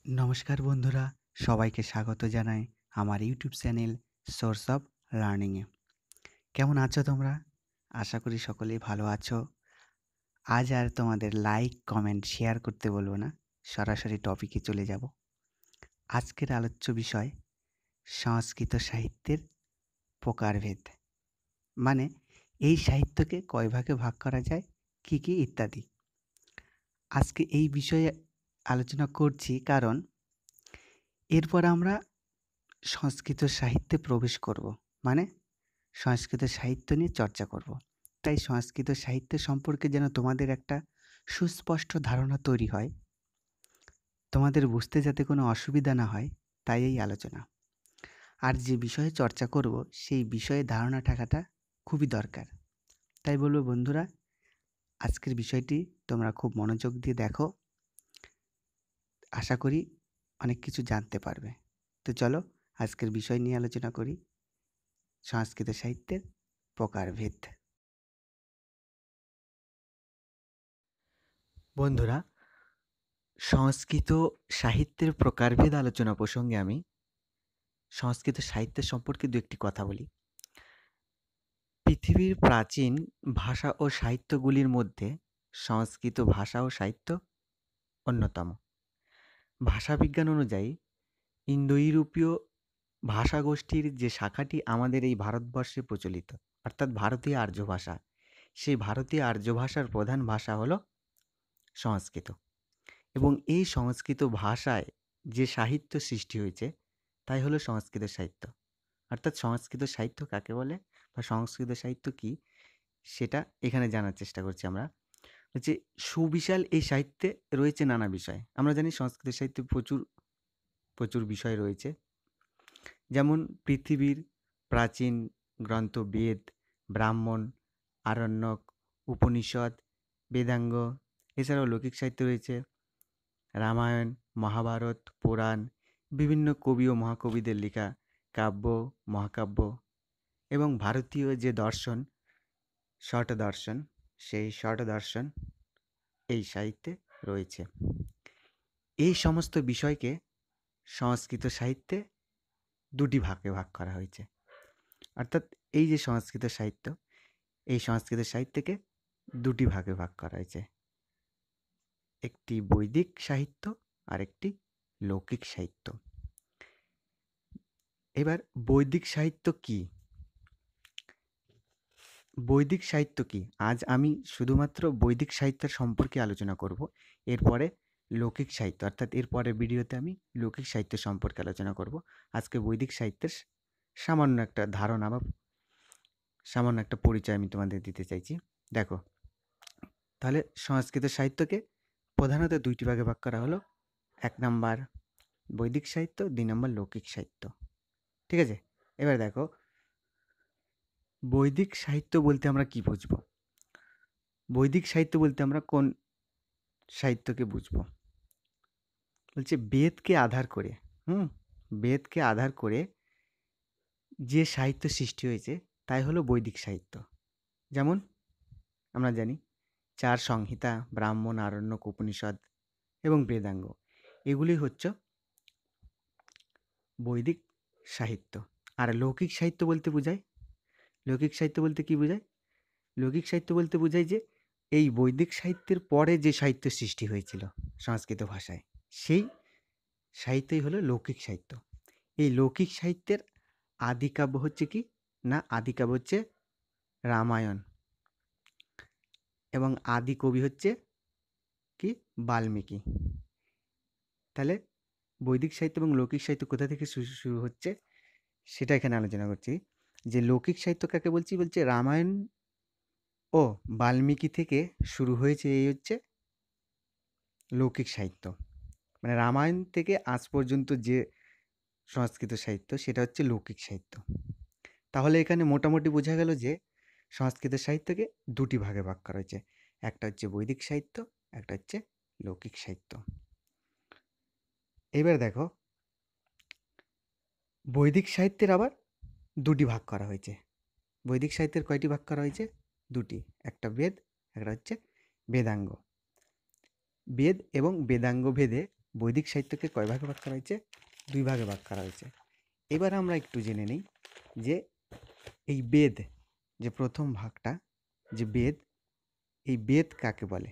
নমস্কার বন্ধুরা, সবাইকে স্বাগত জানাই আমার ইউটিউব চ্যানেল সোর্স অফ লার্নিংয়ে। কেমন আছো তোমরা? আশা করি সকলেই ভালো আছো। আজ আর তোমাদের লাইক, কমেন্ট, শেয়ার করতে বলবো না, সরাসরি টপিকে চলে যাব। আজকের আলোচ্য বিষয় সংস্কৃত সাহিত্যের প্রকারভেদ, মানে এই সাহিত্যকে কয় ভাগে ভাগ করা যায়, কী কী ইত্যাদি। আজকে এই বিষয়ে আলোচনা করছি কারণ এরপর আমরা সংস্কৃত সাহিত্যে প্রবেশ করব, মানে সংস্কৃত সাহিত্য নিয়ে চর্চা করব। তাই সংস্কৃত সাহিত্য সম্পর্কে যেন তোমাদের একটা সুস্পষ্ট ধারণা তৈরি হয়, তোমাদের বুঝতে যাতে কোনো অসুবিধা না হয়, তাই এই আলোচনা। আর যে বিষয়ে চর্চা করব সেই বিষয়ে ধারণা থাকাটা খুবই দরকার। তাই বলবো বন্ধুরা, আজকের বিষয়টি তোমরা খুব মনোযোগ দিয়ে দেখো, আশা করি অনেক কিছু জানতে পারবে। তো চলো আজকের বিষয় নিয়ে আলোচনা করি, সংস্কৃত সাহিত্যের প্রকারভেদ। বন্ধুরা, সংস্কৃত সাহিত্যের প্রকারভেদ আলোচনা প্রসঙ্গে আমি সংস্কৃত সাহিত্যের সম্পর্কে দু একটি কথা বলি। পৃথিবীর প্রাচীন ভাষা ও সাহিত্যগুলির মধ্যে সংস্কৃত ভাষা ও সাহিত্য অন্যতম। ভাষাবিজ্ঞান অনুযায়ী ইন্দো ইউরোপীয় ভাষাগোষ্ঠীর যে শাখাটি আমাদের এই ভারতবর্ষে প্রচলিত, অর্থাৎ ভারতীয় আর্য ভাষা, সেই ভারতীয় আর্য ভাষার প্রধান ভাষা হলো সংস্কৃত। এবং এই সংস্কৃত ভাষায় যে সাহিত্য সৃষ্টি হয়েছে তাই হলো সংস্কৃত সাহিত্য। অর্থাৎ সংস্কৃত সাহিত্য কাকে বলে বা সংস্কৃত সাহিত্য কি, সেটা এখানে জানার চেষ্টা করছি আমরা। হচ্ছে সুবিশাল এই সাহিত্যে রয়েছে নানা বিষয়। আমরা জানি সংস্কৃত সাহিত্যে প্রচুর প্রচুর বিষয় রয়েছে, যেমন পৃথিবীর প্রাচীন গ্রন্থ বেদ, ব্রাহ্মণ, আরণ্যক, উপনিষদ, বেদাঙ্গ। এছাড়াও লৌকিক সাহিত্য রয়েছে রামায়ণ, মহাভারত, পুরাণ, বিভিন্ন কবি ও মহাকবিদের লেখা কাব্য, মহাকাব্য এবং ভারতীয় যে দর্শন, শট দর্শন, সেই শট দর্শন এই সাহিত্যে রয়েছে। এই সমস্ত বিষয়কে সংস্কৃত সাহিত্যে দুটি ভাগে ভাগ করা হয়েছে। অর্থাৎ এই যে সংস্কৃত সাহিত্য, এই সংস্কৃত সাহিত্যকে দুটি ভাগে ভাগ করা হয়েছে, একটি বৈদিক সাহিত্য আর একটি লৌকিক সাহিত্য। এবার বৈদিক সাহিত্য কি? বৈদিক সাহিত্য কি? আজ আমি শুধুমাত্র বৈদিক সাহিত্যের সম্পর্কে আলোচনা করব। এরপরে লৌকিক সাহিত্য, অর্থাৎ এরপরের ভিডিওতে আমি লৌকিক সাহিত্য সম্পর্কে আলোচনা করব। আজকে বৈদিক সাহিত্যের সামান্য একটা ধারণা বা সামান্য একটা পরিচয় আমি তোমাদের দিতে চাইছি। দেখো, তাহলে সংস্কৃত সাহিত্যকে প্রধানত দুইটি ভাগে ভাগ করা হলো, 1 নাম্বার বৈদিক সাহিত্য, 2 নাম্বার লৌকিক সাহিত্য। ঠিক আছে? এবার দেখো, বৈদিক সাহিত্য বলতে আমরা কি বুঝবো? বৈদিক সাহিত্য বলতে আমরা কোন সাহিত্যকে বুঝবো? বলছে বেদকে আধার করে, বেদকে আধার করে যে সাহিত্য সৃষ্টি হয়েছে তাই হলো বৈদিক সাহিত্য। যেমন আমরা জানি 4 সংহিতা, ব্রাহ্মণ, আরণ্যক, উপনিষদ এবং বেদাঙ্গ, এগুলি হচ্ছে বৈদিক সাহিত্য। আর লৌকিক সাহিত্য বলতে বোঝায়, লৌকিক সাহিত্য বলতে কি বোঝায়? লৌকিক সাহিত্য বলতে বোঝায় যে এই বৈদিক সাহিত্যের পরে যে সাহিত্য সৃষ্টি হয়েছিল সংস্কৃত ভাষায়, সেই সাহিত্যই হলো লৌকিক সাহিত্য। এই লৌকিক সাহিত্যের আদিকাব্য হচ্ছে কি না, আদিকাব্য হচ্ছে রামায়ণ এবং আদি কবি হচ্ছে কি বাল্মীকি। তাহলে বৈদিক সাহিত্য এবং লৌকিক সাহিত্য কোথা থেকে শুরু হচ্ছে সেটা এখানে আলোচনা করছি। যে লৌকিক সাহিত্য কাকে বলছি? বলছে রামায়ণ ও বাল্মীকি থেকে শুরু হয়েছে, এই হচ্ছে লৌকিক সাহিত্য। মানে রামায়ণ থেকে আজ পর্যন্ত যে সংস্কৃত সাহিত্য সেটা হচ্ছে লৌকিক সাহিত্য। তাহলে এখানে মোটামুটি বোঝা গেল যে সংস্কৃত সাহিত্যকে দুটি ভাগে ভাগ করা হয়েছে, একটা হচ্ছে বৈদিক সাহিত্য, একটা হচ্ছে লৌকিক সাহিত্য। এবার দেখো, বৈদিক সাহিত্যের আবার দুটি ভাগ করা হয়েছে। বৈদিক সাহিত্যের কয়টি ভাগ করা হয়েছে? দুটি, একটা বেদ, একটা হচ্ছে বেদাঙ্গ। বেদ এবং বেদাঙ্গ ভেদে বৈদিক সাহিত্যকে কয় ভাগে ভাগ করা হয়েছে? 2 ভাগে ভাগ করা হয়েছে। এবার আমরা একটু জেনে নিই যে এই বেদ, যে প্রথম ভাগটা, যে বেদ, এই বেদ কাকে বলে?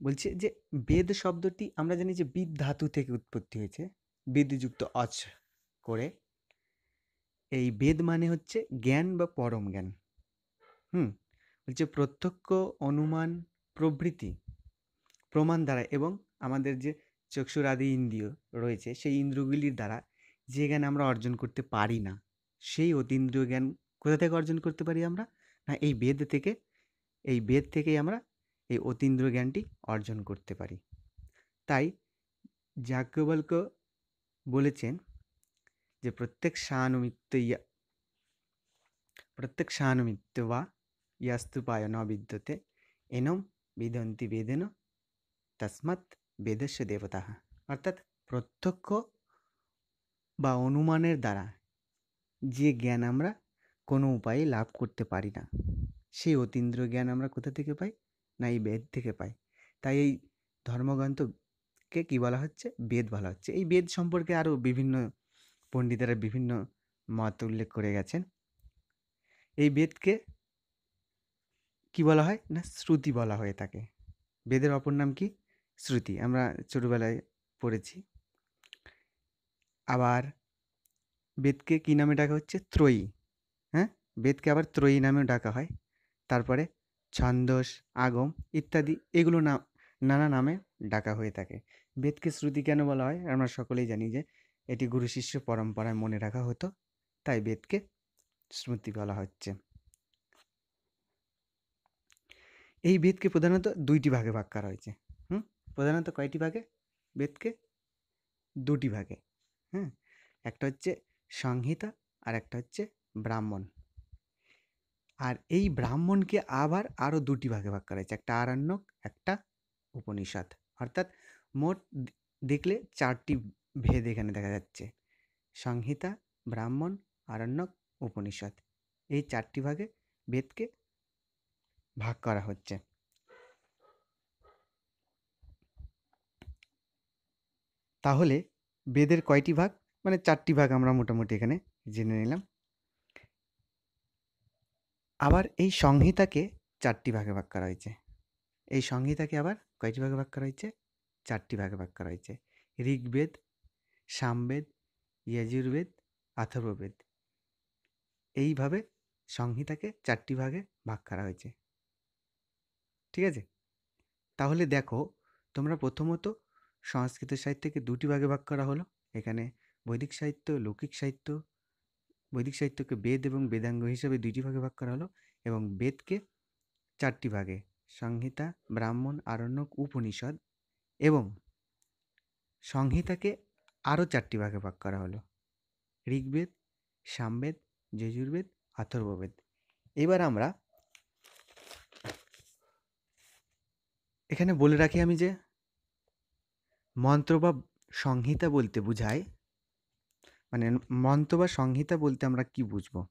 বলছে যে বেদ শব্দটি আমরা জানি যে বিদ ধাতু থেকে উৎপত্তি হয়েছে, বিদযুক্ত অচ করে। এই বেদ মানে হচ্ছে জ্ঞান বা পরম জ্ঞান। বলছে প্রত্যক্ষ, অনুমান প্রভৃতি প্রমাণ দ্বারা এবং আমাদের যে চক্ষুর আদি ইন্দ্রিয় রয়েছে সেই ইন্দ্রিয়গুলির দ্বারা যে জ্ঞান আমরা অর্জন করতে পারি না, সেই অতীন্দ্রিয় জ্ঞান কোথা থেকে অর্জন করতে পারি আমরা? না এই বেদ থেকে। এই বেদ থেকেই আমরা এই অতীন্দ্রিয় জ্ঞানটি অর্জন করতে পারি। তাই যাজ্ঞবল্ক্য বলেছেন যে প্রত্যেক সানুমিত্য বা ইয়াস্তুপায় ন বিদ্যতে এনম বিদন্তি বেদেন তস্মাৎ বেদস্য দেবতাঃ। অর্থাৎ প্রত্যক্ষ বা অনুমানের দ্বারা যে জ্ঞান আমরা কোনো উপায়ে লাভ করতে পারি না, সেই অতীন্দ্রিয় জ্ঞান আমরা কোথা থেকে পাই? না এই বেদ থেকে পাই। তাই এই ধর্মগ্রন্থকে কি বলা হচ্ছে? বেদ বলা হচ্ছে। এই বেদ সম্পর্কে আরও বিভিন্ন পণ্ডিতেরা বিভিন্ন মত উল্লেখ করে গেছেন। এই বেদকে কি বলা হয়? না শ্রুতি বলা হয়ে থাকে। বেদের অপর নাম কি? শ্রুতি। আমরা ছোটবেলায় পড়েছি। আবার বেদকে কি নামে ডাকা হচ্ছে? ত্রয়ী। বেদকে আবার ত্রয়ী নামেও ডাকা হয়। তারপরে ছন্দস, আগম ইত্যাদি এগুলো নানা নামে ডাকা হয়ে থাকে। বেদকে শ্রুতি কেন বলা হয়? আমরা সকলেই জানি যে এটি গুরু শিষ্য পরম্পরায় মনে রাখা হতো, তাই বেদকে শ্রুতি বলা হচ্ছে। এই বেদকে প্রধানত 2টি ভাগে ভাগ করা হয়েছে। প্রধানত কয়টি ভাগে? বেদকে 2টি ভাগে। একটা হচ্ছে সংহিতা আর একটা হচ্ছে ব্রাহ্মণ। আর এই ব্রাহ্মণকে আবার আরও 2টি ভাগে ভাগ করা হয়েছে, একটা আরণ্যক, একটা উপনিষদ। অর্থাৎ মোট দেখলে 4টি ভেদ এখানে দেখা যাচ্ছে: সংহিতা, ব্রাহ্মণ, আরণ্যক, উপনিষদ। এই 4টি ভাগে বেদকে ভাগ করা হচ্ছে। তাহলে বেদের কয়টি ভাগ? মানে 4টি ভাগ আমরা মোটামুটি এখানে জেনে নিলাম। আবার এই সংহিতাকে 4টি ভাগে ভাগ করা হয়েছে। এই সংহিতাকে আবার কয়টি ভাগে ভাগ করা হয়েছে? 4টি ভাগে ভাগ করা হয়েছে: ঋগ্বেদ, সামবেদ, যজুর্বেদ, অথর্ববেদ। এইভাবে সংহিতাকে 4টি ভাগে ভাগ করা হয়েছে। ঠিক আছে? তাহলে দেখো, তোমরা প্রথমত সংস্কৃত সাহিত্যকে 2টি ভাগে ভাগ করা হলো। এখানে বৈদিক সাহিত্য, লৌকিক সাহিত্য। বৈদিক সাহিত্যকে বেদ এবং বেদাঙ্গ হিসেবে 2টি ভাগে ভাগ করা হলো, এবং বেদকে 4টি ভাগে: সংহিতা, ব্রাহ্মণ, আরণ্যক, উপনিষদ। এবং সংহিতাকে আরও 4টি ভাগে ভাগ করা হলো: ঋগ্বেদ, সামবেদ, যজুর্বেদ, অথর্ববেদ। এবার আমরা এখানে বলে রাখি আমি যে মন্ত্র বা সংহিতা বলতে বোঝায়, মানে মন্ত্র বা সংহিতা বলতে আমরা কি বুঝবো?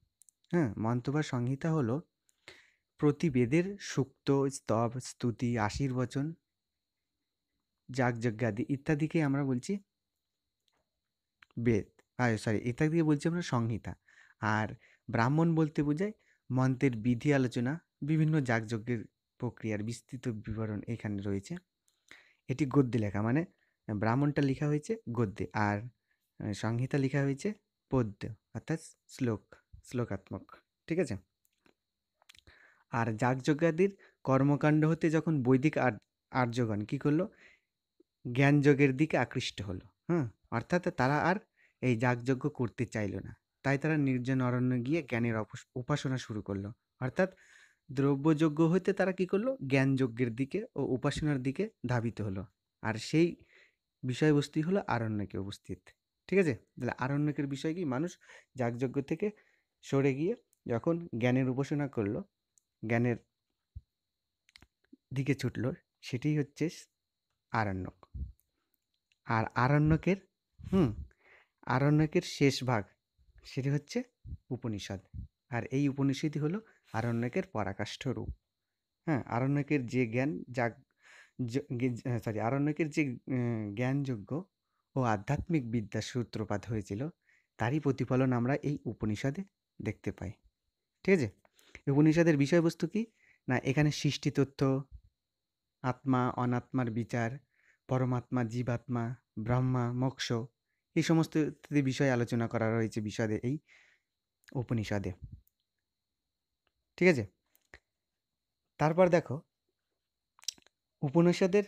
মন্ত্র বা সংহিতা হলো প্রতি বেদের সূক্ত, স্তব, স্তুতি, আশীর্বচন, যাগযজ্ঞাদি ইত্যাদিকে আমরা বলছি বেদ। ইত্যাদিকে বলছি আমরা সংহিতা। আর ব্রাহ্মণ বলতে বোঝায় মন্ত্রের বিধি আলোচনা, বিভিন্ন যাগযজ্ঞের প্রক্রিয়ার বিস্তৃত বিবরণ এখানে রয়েছে। এটি গদ্যে লেখা, মানে ব্রাহ্মণটা লেখা হয়েছে গদ্যে, আর সংহিতা লেখা হয়েছে পদ্য, অর্থাৎ শ্লোকাত্মক। ঠিক আছে? আর যাগযজ্ঞাদির কর্মকাণ্ড হতে যখন বৈদিক আর্যগণ কী করলো? জ্ঞানযোগের দিকে আকৃষ্ট হলো। অর্থাৎ তারা আর এই যাগযজ্ঞ করতে চাইলো না। তাই তারা নির্জন অরণ্য গিয়ে জ্ঞানের উপাসনা শুরু করলো। অর্থাৎ দ্রব্যযজ্ঞ হইতে তারা কী করলো? জ্ঞানযজ্ঞের দিকে ও উপাসনার দিকে ধাবিত হলো। আর সেই বিষয়বস্তুই হলো আরণ্যকে উপস্থিত। ঠিক আছে? তাহলে আরণ্যকের বিষয় কি? মানুষ যাগযজ্ঞ থেকে সরে গিয়ে যখন জ্ঞানের উপাসনা করলো, জ্ঞানের দিকে ছুটলো, সেটাই হচ্ছে আরণ্যক। আর আরণ্যকের শেষ ভাগ সেটি হচ্ছে উপনিষদ। আর এই উপনিষদই হলো আরণ্যকের পরাকাষ্ঠ রূপ। আরণ্যকের যে জ্ঞান আরণ্যকের যে জ্ঞানযজ্ঞ ও আধ্যাত্মিক বিদ্যার সূত্রপাত হয়েছিল তারই প্রতিফলন আমরা এই উপনিষদে দেখতে পাই। ঠিক আছে? উপনিষদের বিষয়বস্তু কি না, এখানে সৃষ্টি তত্ত্ব, আত্মা অনাত্মার বিচার, পরমাত্মা জীবাত্মা, ব্রহ্মা মোক্ষ, এই সমস্ত বিষয় আলোচনা করা রয়েছে বিশদে এই উপনিষদে। ঠিক আছে? তারপর দেখো, উপনিষদের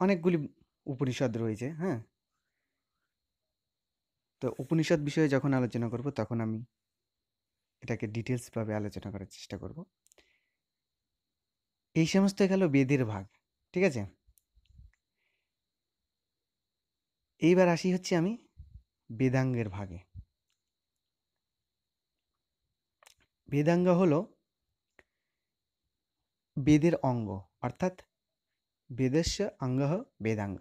অনেকগুলি উপনিষদ রয়েছে। হ্যাঁ, তো উপনিষদ বিষয়ে যখন আলোচনা করব তখন আমি এটাকে ডিটেলসভাবে আলোচনা করার চেষ্টা করব। এই সমস্ত গেল বেদের ভাগ। ঠিক আছে? এইবার আসি হচ্ছে আমি বেদাঙ্গের ভাগে। বেদাঙ্গ হলো বেদের অঙ্গ, অর্থাৎ বেদস্য অঙ্গঃ বেদাঙ্গ।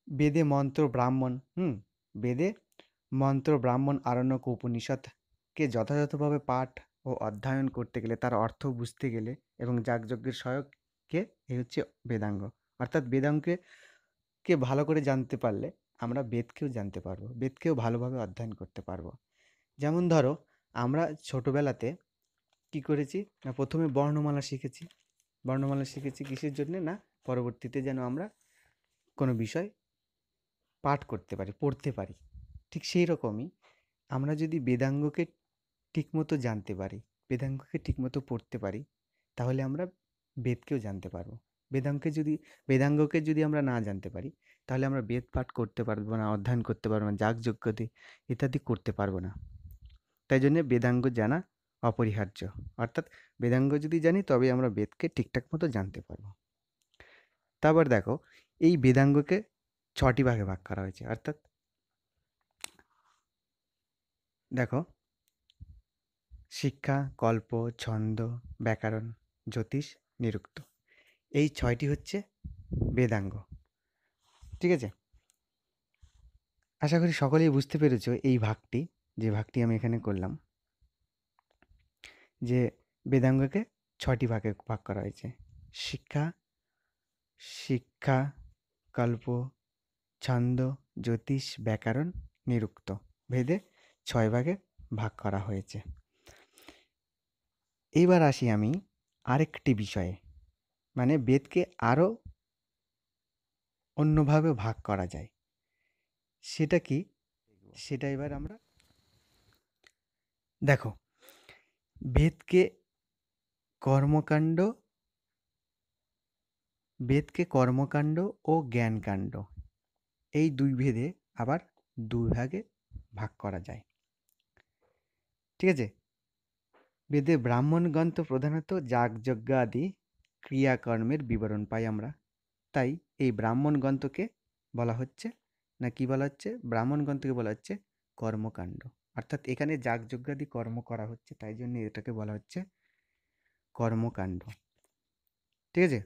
বেদে মন্ত্র ব্রাহ্মণ বেদে মন্ত্র ব্রাহ্মণ আরণ্যক উপনিষদকে যথাযথভাবে পাঠ ও অধ্যয়ন করতে গেলে, তার অর্থ বুঝতে গেলে এবং যাগযজ্ঞের সহায়ককে এই হচ্ছে বেদাঙ্গ। অর্থাৎ বেদাঙ্গকে ভালো করে জানতে পারলে আমরা বেদকেও জানতে পারবো, বেদকেও ভালোভাবে অধ্যয়ন করতে পারবো। যেমন ধরো, আমরা ছোটবেলাতে কি করেছি না, প্রথমে বর্ণমালা শিখেছি। বর্ণমালা শিখেছি কিসের জন্যে না, পরবর্তীতে যেন আমরা কোনো বিষয় পাঠ করতে পারি, পড়তে পারি। ঠিক সেই রকমই আমরা যদি বেদাঙ্গকে ঠিকমতো জানতে পারি, বেদাঙ্গকে ঠিকমতো পড়তে পারি, তাহলে আমরা বেদকেও জানতে পারবো। বেদাঙ্গকে যদি আমরা না জানতে পারি, তাহলে আমরা বেদ পাঠ করতে পারবো না, অধ্যয়ন করতে পারবো না, যাগযজ্ঞ ইত্যাদি করতে পারবো না। তাই জন্য বেদাঙ্গ জানা অপরিহার্য। অর্থাৎ বেদাঙ্গ যদি জানি তবে আমরা বেদকে ঠিকঠাক মতো জানতে পারবো। তারপর দেখো, এই বেদাঙ্গকে 6টি ভাগে ভাগ করা হয়েছে। অর্থাৎ দেখো, শিক্ষা, কল্প, ছন্দ, ব্যাকরণ, জ্যোতিষ, নিরুক্ত, এই 6টি হচ্ছে বেদাঙ্গ। ঠিক আছে? আশা করি সকলেই বুঝতে পেরেছো এই ভাগটি, যে ভাগটি আমি এখানে করলাম, যে বেদাঙ্গকে 6টি ভাগে ভাগ করা হয়েছে। শিক্ষা, কল্প, ছন্দ, জ্যোতিষ, ব্যাকরণ, নিরুক্ত ভেদে 6 ভাগে ভাগ করা হয়েছে। এইবার আসি আমি আরেকটি বিষয়ে, মানে বেদকে আরও অন্যভাবে ভাগ করা যায়। সেটা কি, সেটা এবার আমরা দেখো, বেদকে কর্মকাণ্ড ও জ্ঞানকাণ্ড, এই দুই ভেদে আবার 2 ভাগে ভাগ করা যায়। ঠিক আছে? বেদে ব্রাহ্মণগণ তো প্রধানত যাগযজ্ঞ আদি ক্রিয়াকর্মের বিবরণ পাই আমরা। তাই এই ব্রাহ্মণ গ্রন্থকে বলা হচ্ছে না, কি বলা হচ্ছে, ব্রাহ্মণ গ্রন্থকে বলা হচ্ছে কর্মকাণ্ড। অর্থাৎ এখানে যাগযজ্ঞাদি কর্ম করা হচ্ছে, তাই জন্য এটাকে বলা হচ্ছে কর্মকাণ্ড। ঠিক আছে?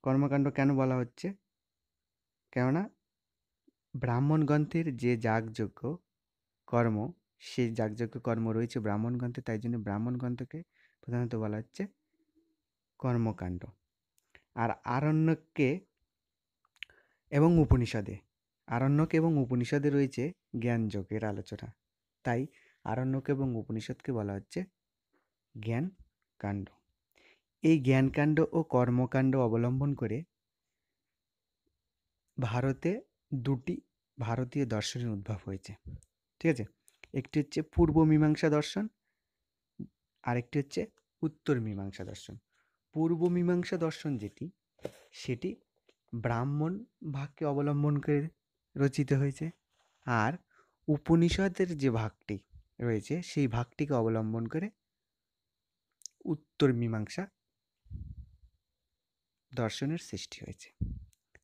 কর্মকাণ্ড কেন বলা হচ্ছে? কেননা ব্রাহ্মণ গ্রন্থের যে যাগযজ্ঞ কর্ম, সেই যাগযজ্ঞ কর্ম রয়েছে ব্রাহ্মণ গ্রন্থে, তাই জন্য ব্রাহ্মণ গ্রন্থকে প্রধানত বলা হচ্ছে কর্মকাণ্ড। আর আরণ্যক এবং উপনিষদে রয়েছে জ্ঞানযোগের আলোচনা, তাই আরণ্যক এবং উপনিষদকে বলা হচ্ছে জ্ঞান কাণ্ড। এই জ্ঞানকাণ্ড ও কর্মকাণ্ড অবলম্বন করে ভারতে 2টি ভারতীয় দর্শনের উদ্ভব হয়েছে। ঠিক আছে? একটি হচ্ছে পূর্ব মীমাংসা দর্শন, আরেকটি হচ্ছে উত্তর মীমাংসা দর্শন। পূর্ব মীমাংসা দর্শন সেটি ব্রাহ্মণ ভাগকে অবলম্বন করে রচিত হয়েছে, আর উপনিষদের যে ভাগটি রয়েছে সেই ভাগটিকে অবলম্বন করে উত্তর মীমাংসা দর্শনের সৃষ্টি হয়েছে।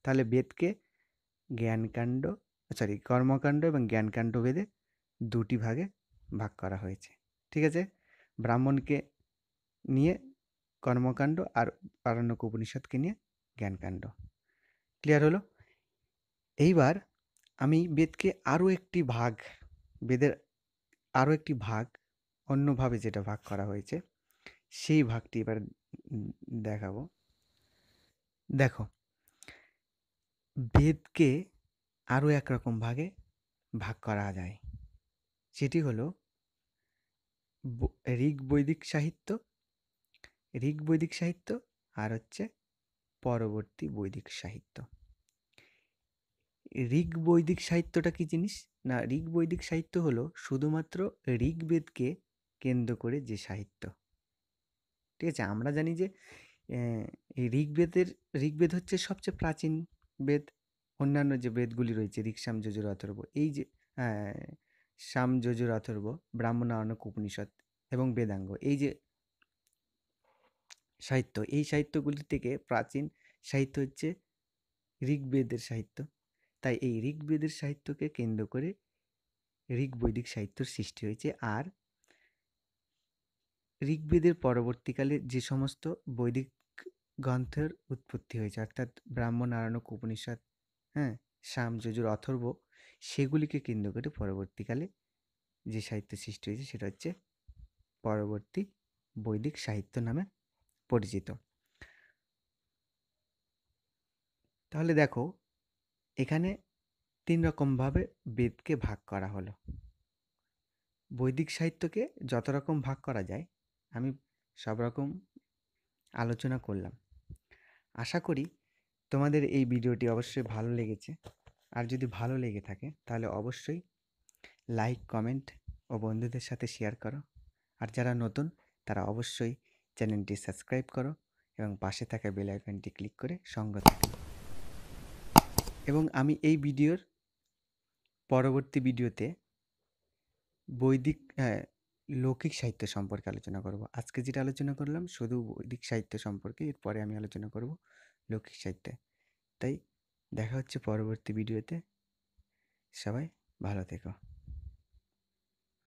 তাহলে বেদকে কর্মকাণ্ড এবং জ্ঞানকাণ্ড ভেদে 2টি ভাগে ভাগ করা হয়েছে। ঠিক আছে? ব্রাহ্মণকে নিয়ে কর্মকাণ্ড আর আরণ্যক উপনিষদকে নিয়ে জ্ঞানকাণ্ড। ক্লিয়ার হলো? এইবার আমি বেদের আরও একটি ভাগ অন্যভাবে যেটা ভাগ করা হয়েছে সেই ভাগটি এবার দেখাবো। দেখো, বেদকে আরও একরকম ভাগে ভাগ করা যায়, সেটি হলো ঋগ বৈদিক সাহিত্য, আর হচ্ছে পরবর্তী বৈদিক সাহিত্য। ঋগ বৈদিক সাহিত্যটা কি জিনিস? না, ঋগ বৈদিক সাহিত্য হলো শুধুমাত্র ঋগ্বেদকে কেন্দ্র করে যে সাহিত্য। ঠিক আছে, আমরা জানি যে এই ঋগ্বেদ হচ্ছে সবচেয়ে প্রাচীন বেদ। অন্যান্য যে বেদগুলি রয়েছে ঋক, সাম, যজুর, অথর্ব, এই যে সাম, যজুর, অথর্ব, ব্রাহ্মণ, আরণ্যক, উপনিষদ এবং বেদাঙ্গ, এই যে সাহিত্য, এই সাহিত্যগুলি থেকে প্রাচীন সাহিত্য হচ্ছে ঋগ্বেদের সাহিত্য। তাই এই ঋগ্বেদের সাহিত্যকে কেন্দ্র করে ঋগ বৈদিক সাহিত্যর সৃষ্টি হয়েছে। আর ঋগ্বেদের পরবর্তীকালে যে সমস্ত বৈদিক গ্রন্থের উৎপত্তি হয়েছে, অর্থাৎ ব্রাহ্মণ, আরণ্যক, উপনিষদ, হ্যাঁ, সাম, যজুর, অথর্ব, সেগুলিকে কেন্দ্র করে পরবর্তীকালে যে সাহিত্য সৃষ্টি হয়েছে সেটা হচ্ছে পরবর্তী বৈদিক সাহিত্য নামে পরিচিত। তাহলে দেখো, এখানে 3 রকমভাবে বেদকে ভাগ করা হলো। বৈদিক সাহিত্যকে যত রকম ভাগ করা যায় আমি সব রকম আলোচনা করলাম। আশা করি তোমাদের এই ভিডিওটি অবশ্যই ভালো লেগেছে। আর যদি ভালো লেগে থাকে তাহলে অবশ্যই লাইক, কমেন্ট ও বন্ধুদের সাথে শেয়ার করো। আর যারা নতুন তারা অবশ্যই চ্যানেলটি সাবস্ক্রাইব করো এবং পাশে থাকা বেল আইকনটি ক্লিক করে সঙ্গে থাকো। এবং আমি এই ভিডিওর পরবর্তী ভিডিওতে বৈদিক লৌকিক সাহিত্য সম্পর্কে আলোচনা করব। আজকে যেটা আলোচনা করলাম শুধু বৈদিক সাহিত্য সম্পর্কে, এরপরে আমি আলোচনা করব লৌকিক সাহিত্যে। তাই দেখা হচ্ছে পরবর্তী ভিডিওতে। সবাই ভালো থেকো।